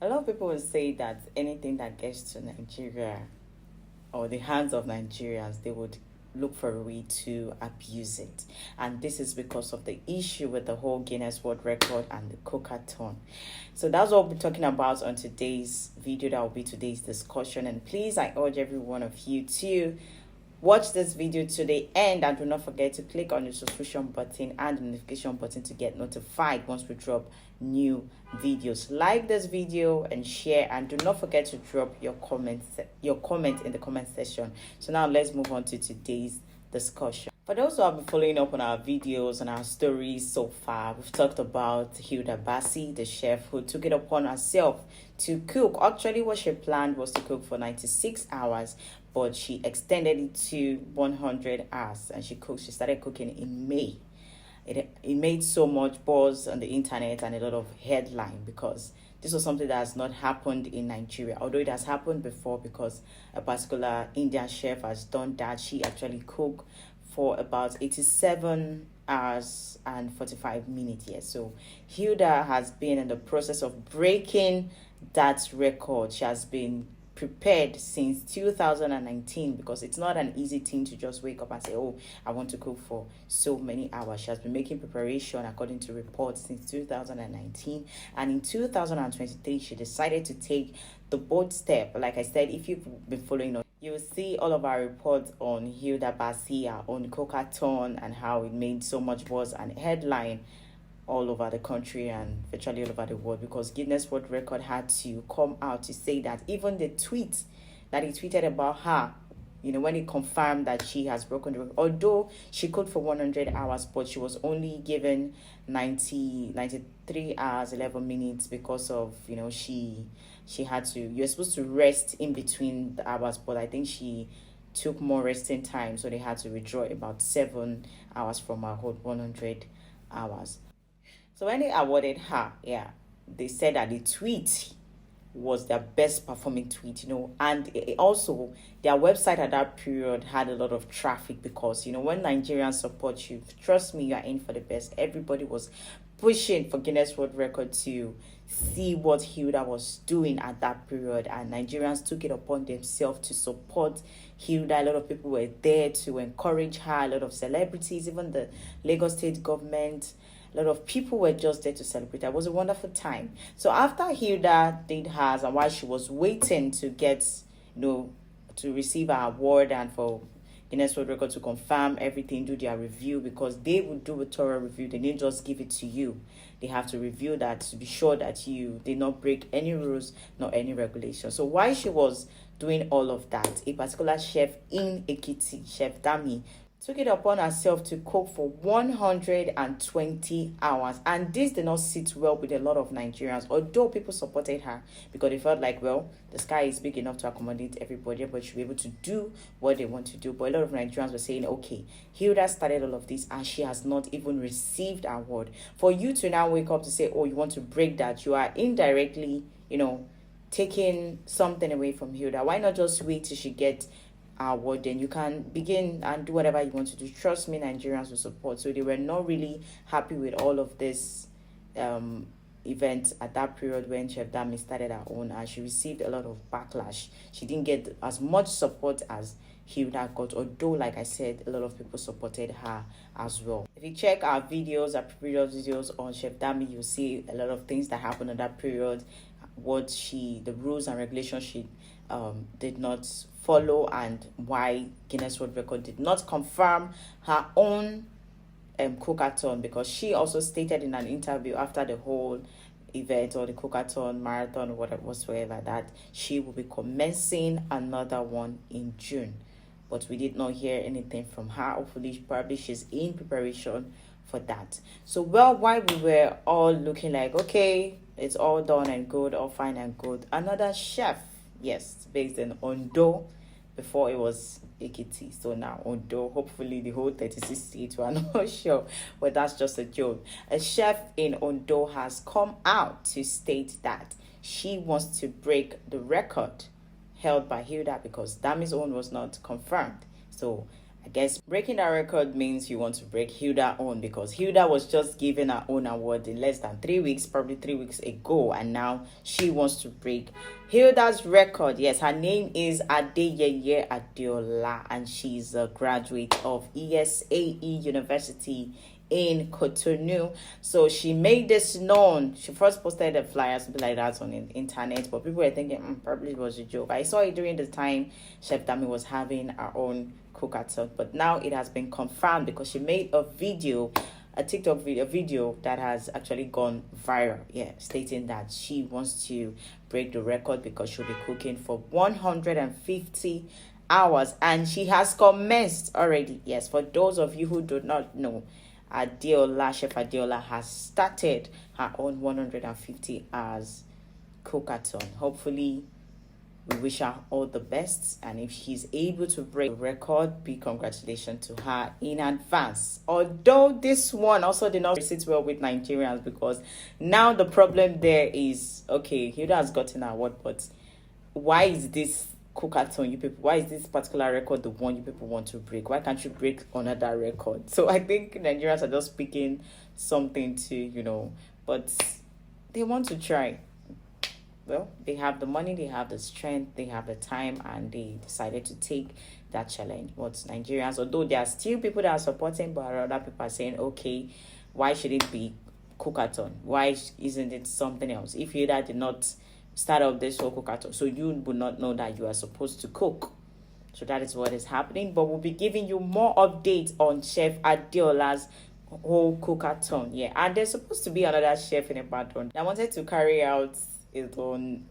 A lot of people will say that anything that gets to Nigeria or the hands of Nigerians, they would look for a way to abuse it. And this is because of the issue with the whole Guinness World Record and the Cook-A-Thon. So that's what we'll be talking about on today's video. That will be today's discussion. And please, I urge every one of you to watch this video to the end, and do not forget to click on the subscription button and the notification button to get notified once we drop new videos. Like this video and share, and do not forget to drop your comment in the comment section. So now let's move on to today's discussion. For those who have been following up on our videos and our stories so far, we've talked about Hilda Baci, the chef who took it upon herself to cook. Actually, what she planned was to cook for 96 hours, but she extended it to 100 hours, and she started cooking in May. It made so much buzz on the internet and a lot of headline, because this was something that has not happened in Nigeria, although it has happened before, because a particular Indian chef has done that. She actually cooked for about 87 hours and 45 minutes. Yes, so Hilda has been in the process of breaking that record. She has been prepared since 2019, because it's not an easy thing to just wake up and say, oh, I want to cook for so many hours. She has been making preparation according to reports since 2019, and in 2023 she decided to take the bold step. Like I said, if you've been following us, you will see all of our reports on Hilda Baci, on Cook-A-Thon, and how it made so much buzz and headline all over the country and virtually all over the world, because Guinness World Record had to come out to say that even the tweet that he tweeted about her, when he confirmed that she has broken the record, although she cooked for 100 hours, but she was only given 93 hours 11 minutes because of she had to, you're supposed to rest in between the hours, but I think she took more resting time, so they had to withdraw about 7 hours from her whole 100 hours. So when they awarded her, they said that the tweet was their best performing tweet, and also their website at that period had a lot of traffic, because, when Nigerians support you, trust me, you are in for the best. Everybody was pushing for Guinness World Record to see what Hilda was doing at that period, and Nigerians took it upon themselves to support Hilda. A lot of people were there to encourage her, a lot of celebrities, even the Lagos state government. A lot of people were just there to celebrate. It was a wonderful time. So after Hilda did hers, and while she was waiting to get, to receive her award and for Guinness World Record to confirm everything, do their review, because they would do a thorough review. They didn't just give it to you. They have to review that to be sure that you did not break any rules nor any regulations. So while she was doing all of that, a particular chef in Ekiti, Chef Dami, took it upon herself to cook for 120 hours. And this did not sit well with a lot of Nigerians, although people supported her because they felt like, well, the sky is big enough to accommodate everybody, but she'll be able to do what they want to do. But a lot of Nigerians were saying, okay, Hilda started all of this and she has not even received an award. For you to now wake up to say, oh, you want to break that, you are indirectly, taking something away from Hilda. Why not just wait till she gets award, then you can begin and do whatever you want to do. Trust me, Nigerians will support. So they were not really happy with all of this events at that period when Chef Dami started her own, and she received a lot of backlash. She didn't get as much support as Hilda got, although, like I said, a lot of people supported her as well. If you check our videos, our previous videos on Chef Dami, you'll see a lot of things that happened in that period, the rules and regulations she did not follow, and why Guinness World Record did not confirm her own Cook-A-Thon, because she also stated in an interview after the whole event, or the Cook-A-Thon marathon, whatsoever, that she will be commencing another one in June. But we did not hear anything from her. Hopefully, probably she's in preparation for that. So, while we were all looking like, okay, it's all done and good, all fine and good, another chef, yes, based in Ondo, before it was Ekiti, so now Ondo, hopefully the whole 36 states, we are not sure, but that's just a joke. A chef in Ondo has come out to state that she wants to break the record held by Hilda, because Dami's own was not confirmed. So I guess breaking that record means you want to break Hilda own, because Hilda was just given her own award in less than 3 weeks, probably 3 weeks ago, and now she wants to break Hilda's record. Yes, her name is Adeyey Adeola, and she's a graduate of ESAE University in Cotonou. So she made this known. She first posted the flyers, something like that, on the internet, but people were thinking probably it was a joke. I saw it during the time Chef Dami was having her own Cook-A-Thon, but now it has been confirmed because she made a video, a TikTok video that has actually gone viral, stating that she wants to break the record because she'll be cooking for 150 hours, and she has commenced already. Yes, for those of you who do not know, Chef Adeola has started her own 150 hours Cook-A-Thon. Hopefully, we wish her all the best, and if she's able to break the record, big congratulations to her in advance. Although this one also did not sit well with Nigerians, because now the problem there is, okay, Hilda has gotten an award, but why is this Cook-A-Thon, you people, why is this particular record the one you people want to break? Why can't you break another record? So I think Nigerians are just picking something to, but they want to try. Well, they have the money, they have the strength, they have the time, and they decided to take that challenge. But Nigerians, although there are still people that are supporting, but other people are saying, okay, why should it be Cook-A-Thon? Why isn't it something else? If Hilda did not start up this whole Cook-A-Thon, so you would not know that you are supposed to cook. So that is what is happening. But we'll be giving you more updates on Chef Adeola's whole Cook-A-Thon. Yeah, and there's supposed to be another chef in Ibadan that wanted to carry out his own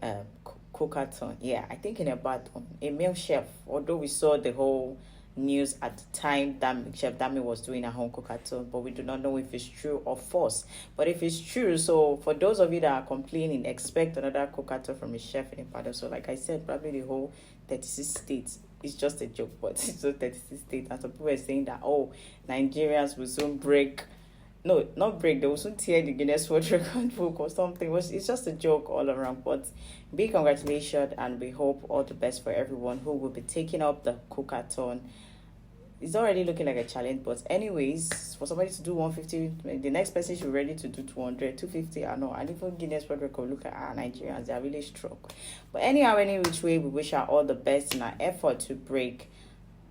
Cook-A-Thon. Yeah, I think in Ibadan, a male chef. Although we saw the whole news at the time that Chef Dami was doing a home Cook-A-Thon, but we do not know if it's true or false. But if it's true, so for those of you that are complaining, expect another Cook-A-Thon from a chef in Ibadan. So like I said, probably the whole 36 states. It's just a joke, but it's just 36 states. And some people are saying that, Nigerians will soon break. No, not break. They will soon tear the Guinness World Record book or something. It's just a joke all around. But big congratulations, and we hope all the best for everyone who will be taking up the Cook-A-Thon. It's already looking like a challenge, but anyways, for somebody to do 150, the next person should be ready to do 200, 250. I know. And even Guinness World Record, look at our Nigerians, they are really strong. But anyhow, any which way, we wish her all the best in our effort to break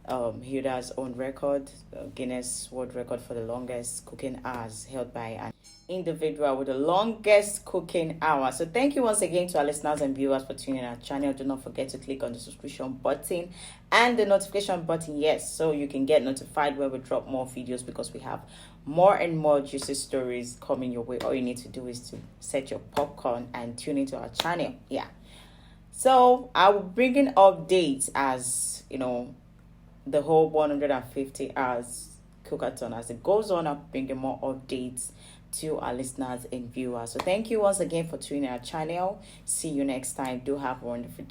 Hilda's own record, Guinness World Record for the longest cooking hours, held by an individual with the longest cooking hours. So thank you once again to our listeners and viewers for tuning in our channel. Do not forget to click on the subscription button and the notification button, yes, so you can get notified when we drop more videos, because we have more and more juicy stories coming your way. All you need to do is to set your popcorn and tune into our channel. Yeah, so I will bring in updates as the whole 150 hours Cook-A-Thon as it goes on. I'm bringing more updates to our listeners and viewers. So thank you once again for tuning in our channel. See you next time. Do have a wonderful day.